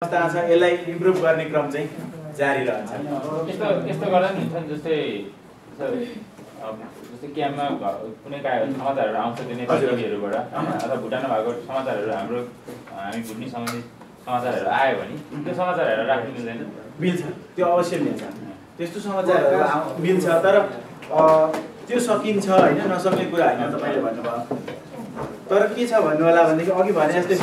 अवस्था छ यसलाई इम्प्रुभ गर्ने क्रम चाहिँ जारी रहन्छ। यस्तो गर्दा नि हुन्छ जस्तै क्याम्पमा कुनै समाचारहरू आउँछ त्यो नेपाली टिभीहरूबाट अथवा भुटानमा भएको समाचारहरू हामी भुट्ने सम्बन्धित समाचारहरू आयो भने त्यो समाचारहरू राख्नु मिल्दैन? मिल्छ, त्यो अवश्य मिल्छ। त्यस्तो समाचारहरू मिल्छ, तर त्यो सकिन्छ होइन, नसक्ने कुरा होइन तपाईँले भन्नुभयो। तर के छ भन्नु होला भनेदेखि अघि भने जस्तै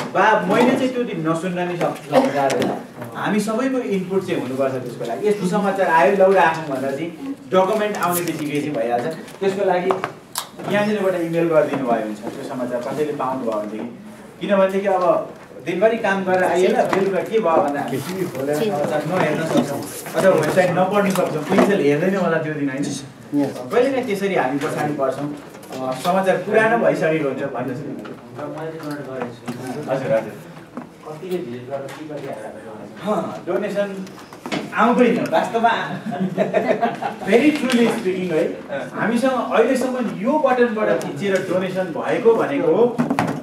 मैले चाहिँ त्यो दिन नसुन्न नि समाचार होइन, हामी सबैको इनपुट चाहिँ हुनुपर्छ त्यसको लागि। यस्तो समाचार आयो लौ राखौँ भन्दा चाहिँ डकुमेन्ट आउने बित्तिकै चाहिँ भइहाल्छ। त्यसको लागि यहाँनिरबाट इमेल गरिदिनु भयो हुन्छ त्यो समाचार कसैले पाउनुभयो भनेदेखि। किनभनेदेखि अब दिनभरि काम गरेर आइएन बेलुका के भयो भन्दा हामी टिभी खोलेर समाचार नहेर्न सक्छौँ अथवा वेबसाइट नपढ्न सक्छौँ, पुलिसले हेर्दैन होला त्यो दिन होइन। कहिलेकाहीँ त्यसरी हामी पछाडि पर्छौँ, समाचार पुरानो भइसकेको हुन्छ भन्नुहोस् न। हजुर हजुर डोनेसन आउँदैन वास्तवमा। भेरी ट्रुली स्पिकिङ है, हामीसँग अहिलेसम्म यो बटनबाट थिचेर डोनेसन भएको भनेको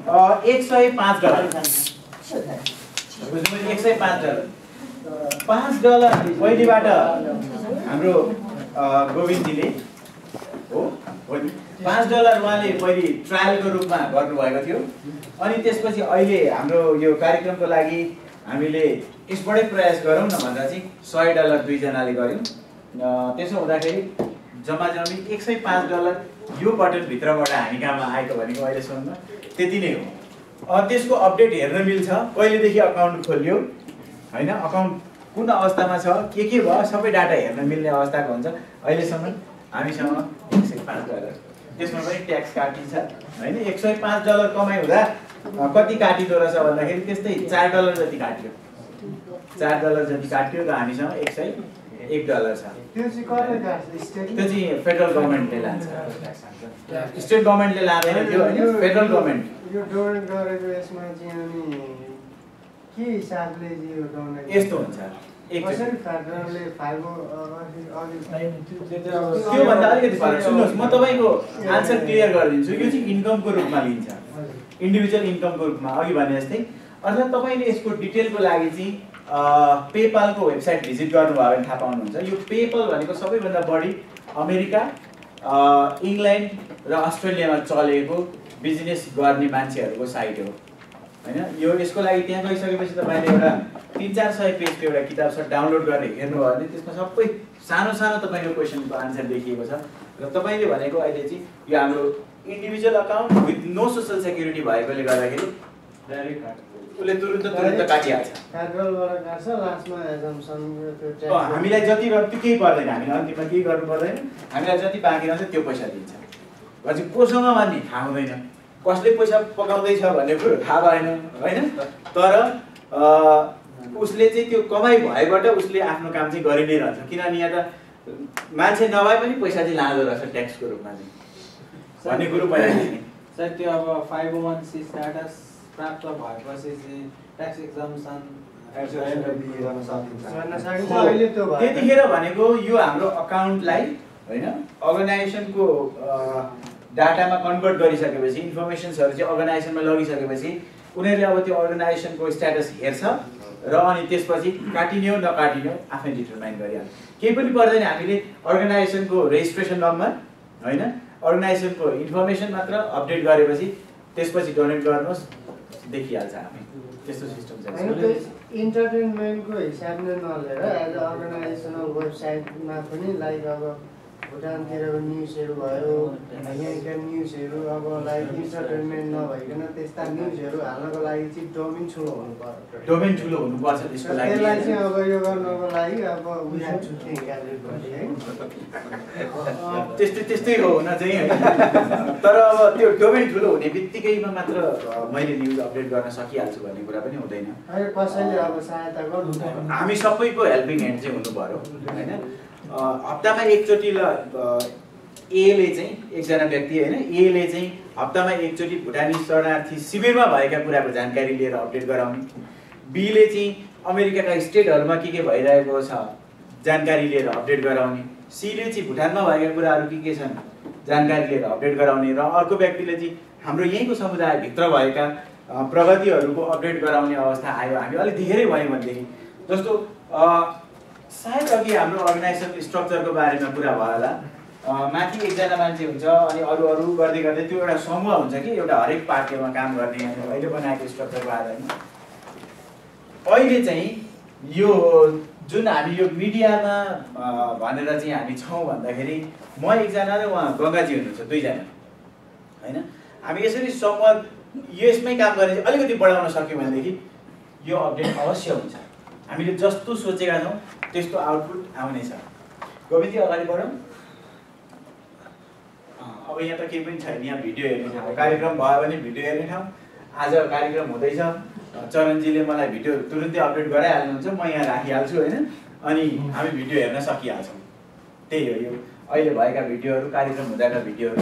$105। $105 $5 पहिलेबाट हाम्रो गोविन्दजीले हो $5 उहाँले पहिले ट्रायलको रूपमा गर्नुभएको थियो। अनि त्यसपछि अहिले हाम्रो यो कार्यक्रमको लागि हामीले यसबाटै प्रयास गरौँ न भन्दा चाहिँ $100 दुईजनाले गऱ्यौँ। त्यसो हुँदाखेरि जम्मा जम्मी $105 यो बटनभित्रबाट हामी कहाँमा आएको भनेको अहिलेसम्म त्यति नै हो। त्यसको अपडेट हेर्न मिल्छ, कहिलेदेखि अकाउन्ट खोलियो होइन, अकाउन्ट कुन अवस्थामा छ, के भयो सबै डाटा हेर्न मिल्ने अवस्थाको हुन्छ। अहिलेसम्म हामीसँग $105, त्यसमा पनि ट्याक्स काटिन्छ होइन। $105 कमाइ हुँदा कति काटिँदो रहेछ भन्दाखेरि त्यस्तै $4 जति काट्यो। $4 जति काट्यो र हामीसँग $101 छ। त्यो चाहिँ फेडरल गभर्मेन्टले लान्छ, स्टेट गभर्मेन्टले लाँदैन त्यो होइन, फेडरल गभर्मेन्ट। यो डोनेट गरेको यसमा चाहिँ हामी के हिसाबले यो डोनेट यस्तो हुन्छ कसरी फेडरलले त्योभन्दा अलिकति फरक। सुन्नुहोस्, म तपाईँको आन्सर क्लियर गरिदिन्छु। यो चाहिँ इन्कमको रूपमा लिन्छ, इन्डिभिजुअल इन्कमको रूपमा अघि भने जस्तै। अर्थात् तपाईँले यसको डिटेलको लागि चाहिँ पेपालको वेबसाइट भिजिट गर्नुभयो भने थाहा पाउनुहुन्छ। यो पेपल भनेको सबैभन्दा बढी अमेरिका, इङ्ल्यान्ड र अस्ट्रेलियामा चलेको बिजनेस गर्ने मान्छेहरूको साइट हो होइन। यो यसको लागि त्यहाँ गइसकेपछि तपाईँले एउटा 300-400 पेजको एउटा किताब छ, डाउनलोड गरेर हेर्नुभयो भने त्यसमा सबै सानो सानो तपाईँको क्वेसनको आन्सर देखिएको छ। र तपाईँले भनेको अहिले चाहिँ यो हाम्रो individual account with no social security भएकोले गर्दाखेरि उसले तुरुन्त काटिहाल्छ। हामीलाई जति त्यो केही पर्दैन, हामीलाई अन्तिममा केही गर्नु पर्दैन, हामीलाई जति बाँकी रहन्छ त्यो पैसा दिन्छ। अझै कोसँग भन्ने थाहा हुँदैन, कसले पैसा पकाउँदैछ भन्ने कुरो थाहा भएन होइन। तर उसले चाहिँ त्यो कमाइ भएबाट उसले आफ्नो काम चाहिँ गरि नै रहन्छ। किनभने यहाँ त मान्छे नभए पनि पैसा चाहिँ लाँदो रहेछ ट्याक्सको रूपमा चाहिँ भन्ने कुरो पहिला सर। त्यो अब 501c स्ट्याटस प्राप्त भएपछि चाहिँ ट्याक्स एक्जाम्सन त्यतिखेर भनेको यो हाम्रो अकाउन्टलाई होइन अर्गनाइजेसनको डाटामा कन्भर्ट गरिसकेपछि, इन्फर्मेसन्सहरू चाहिँ अर्गनाइजेसनमा लगिसकेपछि उनीहरूले अब त्यो अर्गनाइजेसनको स्ट्याटस हेर्छ र अनि त्यसपछि काटिने हो नकाटिने हो आफै डिटरमाइन गरिहाल्छ। केही पनि पर्दैन, हामीले अर्गनाइजेसनको रेजिस्ट्रेसन नम्बर होइन, अर्गनाइजेसनको इन्फर्मेसन मात्र अपडेट गरेपछि त्यसपछि डोनेट गर्नुहोस् देखिहाल्छ आफै। त्यस्तो सिस्टम छ। इन्टरटेनमेन्टको हिसाबले नलिएर एज अ अर्गनाइजेसनल वेबसाइटमा पनि लाइक अब भुटानतिरको न्युजहरू भयो, यहाँका न्युजहरू अब लाइक इन्टरटेनमेन्ट नभइकन त्यस्ता न्युजहरू हाल्नको लागि चाहिँ डोमेन ठुलो हुनुपर्छ। डोमेन ठुलो हुनुपर्छ त्यसको लागि। त्यसलाई चाहिँ अब यो गर्नको लागि अब त्यस्तै हो हुन चाहिँ होइन। तर अब त्यो डोमेन ठुलो हुने बित्तिकैमा मात्र मैले न्युज अपडेट गर्न सकिहाल्छु भन्ने कुरा पनि हुँदैन। कसैले अब सहायता गर्नु, हामी सबैको हेल्पिङ ह्यान्ड चाहिँ हुनु पर्यो होइन। हप्तामा एकचोटि एले चाहिँ एकजना व्यक्ति होइन, एले चाहिँ हप्तामा एकचोटि भुटानी शरणार्थी शिविरमा भएका कुराको जानकारी लिएर अपडेट गराउने, बीले चाहिँ अमेरिकाका स्टेटहरूमा के भइरहेको छ जानकारी लिएर अपडेट गराउने, सीले चाहिँ भुटानमा भएका कुराहरू के छन् जानकारी लिएर अपडेट गराउने, र अर्को व्यक्तिले चाहिँ हाम्रो यहीँको समुदायभित्र भएका प्रगतिहरूको अपडेट गराउने अवस्था आयो। हामी अलिक धेरै भयौँ भनेदेखि जस्तो सायद अघि हाम्रो अर्गनाइजेसन स्ट्रक्चरको बारेमा कुरा भयो होला। माथि एकजना मान्छे हुन्छ अनि अरू अरू गर्दै गर्दै त्यो एउटा समूह हुन्छ कि एउटा हरेक पार्टीमा काम गर्ने अहिले बनाएको स्ट्रक्चरको आधारमा अहिले चाहिँ यो जुन हामी यो मिडियामा भनेर चाहिँ हामी छौँ भन्दाखेरि म एकजना र उहाँ गङ्गाजी हुनुहुन्छ, दुईजना होइन। हामी यसरी समूह यसमै काम गर्ने अलिकति बढाउन सक्यौँ भनेदेखि यो अपडेट अवश्य हुन्छ। हामीले जस्तो सोचेका छौँ त्यस्तो आउटपुट आउनेछ। गोविन्दजी अगाडि बढौँ। अब यहाँ त केही पनि छैन, यहाँ भिडियो हेर्ने ठाउँ, कार्यक्रम भयो भने भिडियो हेर्ने ठाउँ। आज कार्यक्रम हुँदैछ, चरणजीले मलाई भिडियो तुरुन्तै अपडेट गराइहाल्नुहुन्छ, म यहाँ राखिहाल्छु होइन, अनि हामी भिडियो हेर्न सकिहाल्छौँ। त्यही हो यो अहिले भएका भिडियोहरू, कार्यक्रम हुँदाका भिडियोहरू।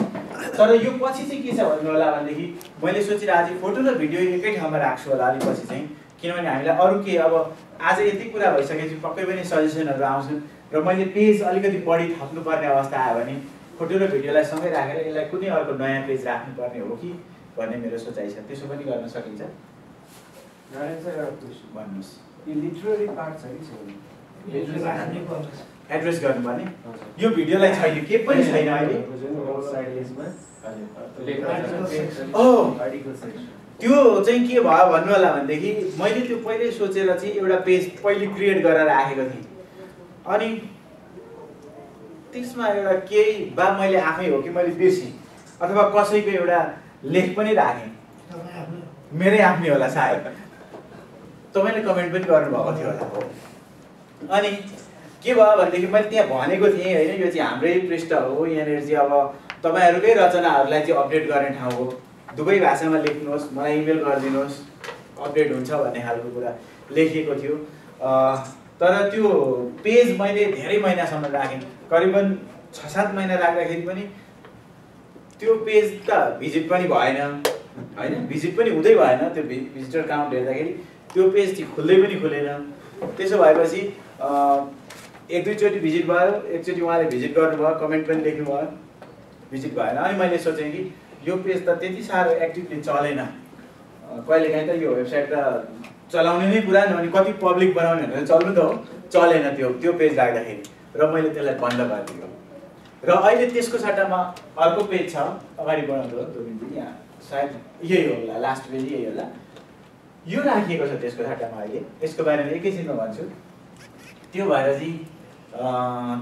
तर यो पछि चाहिँ के छ भन्नु होला भनेदेखि मैले सोचिरहेको थिएँ फोटो र भिडियो एकै ठाउँमा राख्छु होला अलिक पछि चाहिँ, किनभने हामीलाई अरू के अब आज यति कुरा भइसकेपछि पक्कै पनि सजेसनहरू आउँछन् र मैले पेज अलिकति बढी थप्नुपर्ने अवस्था आयो भने फोटो र भिडियोलाई सँगै राखेर यसलाई कुनै अर्को नयाँ पेज राख्नुपर्ने हो कि भन्ने मेरो सोचाइ छ। त्यसो पनि गर्न सकिन्छ। भन्नुहोस्। यो लिटररी पार्ट छ कि छैन? एड्रेस गर्नुपर्ने यो भिडियोलाई छैन, के पनि छैन अहिले। त्यो चाहिँ के भयो भन्नु होला भनेदेखि मैले त्यो पहिल्यै सोचेर चाहिँ एउटा पेज पहिले क्रिएट गरेर राखेको थिएँ, अनि त्यसमा एउटा केही बा मैले आफै हो कि मैले बिर्सेँ अथवा कसैको एउटा लेख पनि राखेँ, मेरै आफ्नै होला सायद, तपाईँले कमेन्ट पनि गर्नुभएको थियो होला। अनि के भयो भनेदेखि मैले त्यहाँ भनेको थिएँ होइन, यो चाहिँ हाम्रै पृष्ठ हो, यहाँनिर चाहिँ अब तपाईँहरूकै रचनाहरूलाई चाहिँ अपडेट गर्ने ठाउँ हो, दुवै भाषामा लेख्नुहोस्, मलाई इमेल गरिदिनुहोस्, अपडेट हुन्छ भन्ने खालको कुरा लेखिएको थियो। तर त्यो पेज मैले धेरै महिनासम्म राखेँ, करिबन 6-7 महिना राख्दाखेरि पनि त्यो पेज त भिजिट पनि भएन होइन, भिजिट पनि हुँदै भएन। त्यो भिजिटर काउन्ट हेर्दाखेरि त्यो पेज चाहिँ खुल्दै पनि खुलेन। त्यसो भएपछि 1-2 चोटि भिजिट भयो, एकचोटि उहाँले भिजिट गर्नुभयो, कमेन्ट पनि लेख्नुभयो, भिजिट भएन। अनि मैले सोचेँ कि यो पेज त त्यति साह्रो एक्टिभली चलेन, कहिलेकाहीँ त यो वेबसाइट त चलाउने नै कुरा अनि कति पब्लिक बनाउने भनेर चल्नु त हो, चलेन त्यो पेज राख्दाखेरि, र मैले त्यसलाई बन्द गरिदिएको। र अहिले त्यसको सट्टामा अर्को पेज छ, अगाडि बढाउँदो गोविन्दजी, यहाँ सायद यही होला, लास्ट पेज यही होला, यो राखिएको छ त्यसको सट्टामा। अहिले यसको बारेमा एकैछिनमा भन्छु। त्यो भएर चाहिँ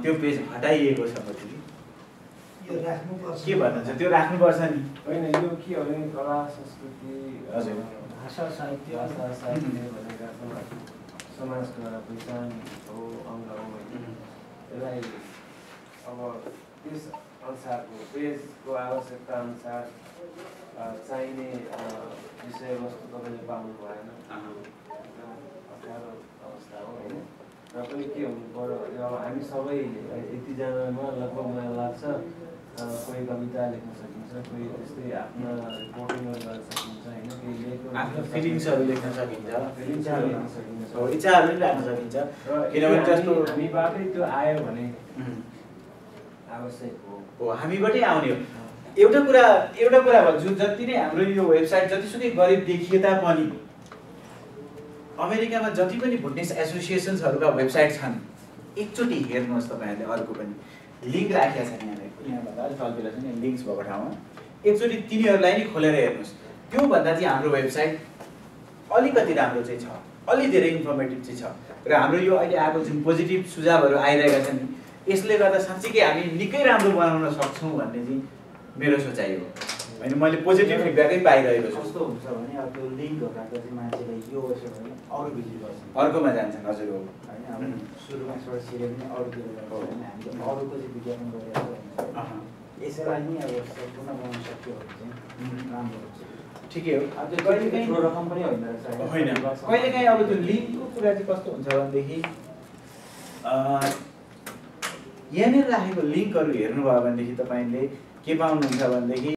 त्यो पेज हटाइएको छ। के भन्नुहुन्छ? त्यो राख्नुपर्छ नि होइन? यो के हो भने कला संस्कृति, हजुर, भाषा साहित्य भनेका समाजको एउटा पहिचान हो, अङ्ग हो होइन। यसलाई अब त्यस अनुसारको पेजको आवश्यकता अनुसार चाहिने विषयवस्तु तपाईँले पाउनु भएन, अप्ठ्यारो अवस्था हो होइन। र पनि के हुनु पर्यो, अब हामी सबै यतिजनामा लगभग मलाई लाग्छ कोही कविता लेख्न सकिन्छ, कोही त्यस्तै आफ्ना रिपोर्टिङहरू गर्न सकिन्छ होइन, आफ्नो फिलिङ्सहरू लेख्न सकिन्छ, फिलिङ्सहरू लेख्न सकिन्छ, इच्छाहरू पनि राख्न सकिन्छ। किनभने जस्तो हामीबाटै त्यो आयो भने आवश्यक हो, हामीबाटै आउने हो। एउटा कुरा भन्छु, जति नै हाम्रो यो वेबसाइट जतिसुकै गरिब देखिए तापनि अमेरिकामा जति पनि बुटनिस एसोसिएसन्सहरूका वेबसाइट छन्, एकचोटि हेर्नुहोस् तपाईँहरूले। अर्को पनि लिङ्क राखेको छ यहाँभन्दा अलिक तलतिर छ नि, लिङ्क्स भएको ठाउँमा एकचोटि तिनीहरूलाई नै खोलेर हेर्नुहोस्। त्योभन्दा चाहिँ हाम्रो वेबसाइट अलिकति राम्रो चाहिँ छ, अलि धेरै इन्फर्मेटिभ चाहिँ छ। र हाम्रो यो अहिले आएको जुन पोजिटिभ सुझावहरू आइरहेका छन्, यसले गर्दा साँच्चीकै हामी निकै राम्रो बनाउन सक्छौँ भन्ने चाहिँ मेरो सोचाइ हो होइन। मैले पोजिटिभ फिडब्याकै पाइरहेको छु। कस्तो हुन्छ भने अब त्यो लिङ्कहरू राख्दा चाहिँ मान्छेले यो गर्छ भने अरू भिजिट गर्छन्, अर्कोमा जान्छन्। हजुर हो होइन। अब सुरुमा एकपल्ट सिरियल पनि अरूतिर गर्छ होइन, हामीले अरूको चाहिँ विज्ञापन गरिरहेको हुन्छ। यसलाई नै अब सम्पूर्ण बनाउन सक्यो भने चाहिँ राम्रो हुन्छ। ठिकै हो। अब त्यो कहिलेकाहीँ ठुलो रकम पनि होइन रहेछ होइन। कहिलेकाहीँ अब त्यो लिङ्कको कुरा चाहिँ कस्तो हुन्छ भनेदेखि यहाँनिर राखेको लिङ्कहरू हेर्नुभयो भनेदेखि तपाईँले के पाउनुहुन्छ भनेदेखि